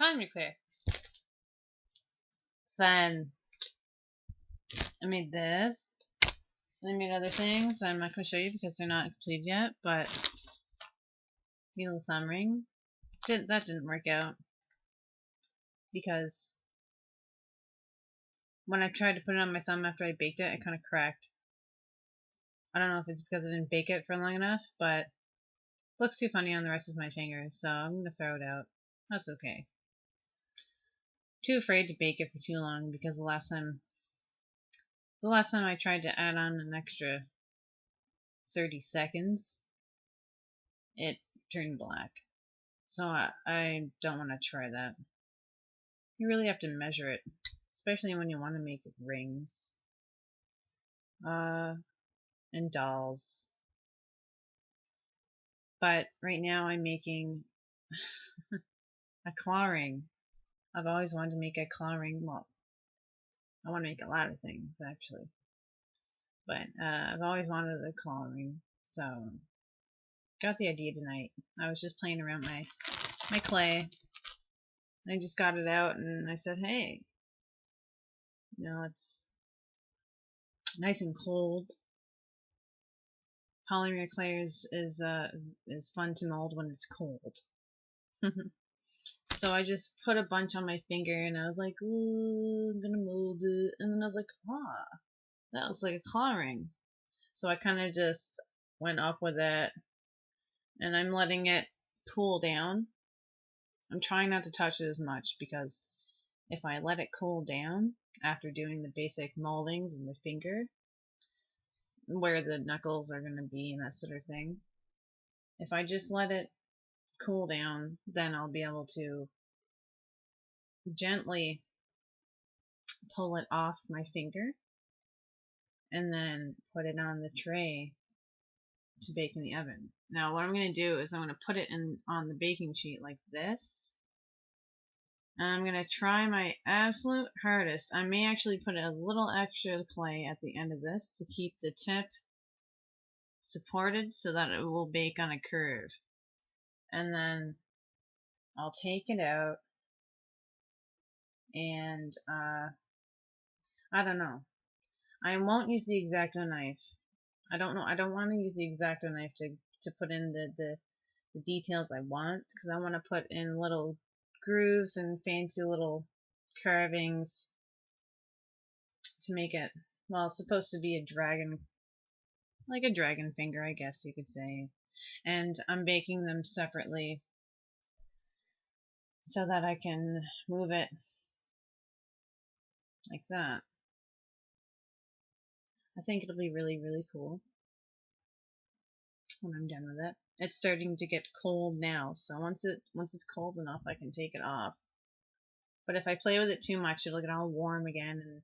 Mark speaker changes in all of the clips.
Speaker 1: Polymer clay. Then I made this. I made other things. I'm not going to show you because they're not completed yet, but made a little thumb ring. That didn't work out because when I tried to put it on my thumb after I baked it, it kind of cracked. I don't know if it's because I didn't bake it for long enough, but it looks too funny on the rest of my fingers, so I'm going to throw it out. That's okay. Too afraid to bake it for too long because the last time I tried to add on an extra 30 seconds, it turned black. So I don't want to try that. You really have to measure it, especially when you want to make rings and dolls. But right now I'm making a clawring. I've always wanted to make a clawring. Well, I want to make a lot of things actually, but I've always wanted a clawring, so got the idea tonight. I was just playing around my clay. I just got it out and I said, hey, you know, it's nice and cold. Polymer clay is fun to mold when it's cold. So I just put a bunch on my finger and I was like, ooh, I'm gonna mold it. And then I was like, ah, that looks like a clawring. So I kind of just went up with it and I'm letting it cool down. I'm trying not to touch it as much because if I let it cool down after doing the basic moldings in the finger, where the knuckles are going to be and that sort of thing, if I just let it cool down, then I'll be able to gently pull it off my finger and then put it on the tray to bake in the oven. Now what I'm going to do is I'm going to put it on the baking sheet like this, and I'm going to try my absolute hardest. I may actually put a little extra clay at the end of this to keep the tip supported so that it will bake on a curve. And then I'll take it out and I don't know. I won't use the X-Acto knife. I don't know. I don't want to use the X-Acto knife to put in the details I want, because I want to put in little grooves and fancy little carvings to make it, well, it's supposed to be a dragon, like a dragon finger, I guess you could say. And I'm baking them separately so that I can move it like that. I think it'll be really, really cool when I'm done with it. It's starting to get cold now, so once it's cold enough, I can take it off. But if I play with it too much, it'll get all warm again, and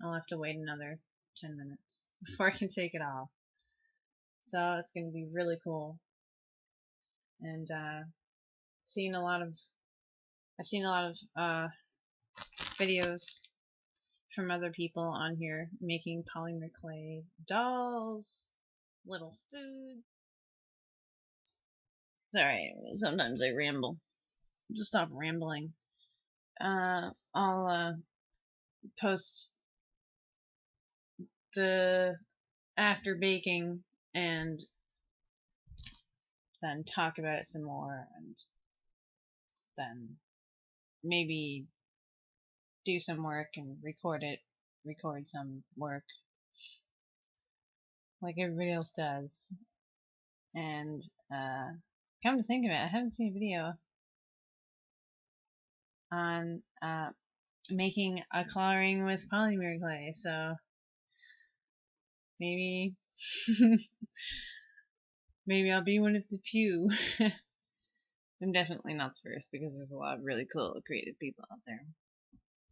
Speaker 1: I'll have to wait another 10 minutes before I can take it off. So it's going to be really cool. And I've seen a lot of videos from other people on here making polymer clay dolls, little food. It's alright, sometimes I ramble. Just stop rambling. I'll post the after baking and then talk about it some more, and then maybe do some work and record some work like everybody else does. And come to think of it, I haven't seen a video on making a clawring with polymer clay, so maybe maybe I'll be one of the few. I'm definitely not the first because there's a lot of really cool creative people out there.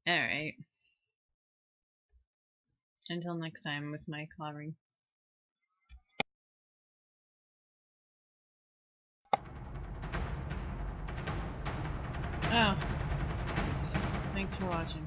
Speaker 1: Alright. Until next time with my clawring. Oh. Thanks for watching.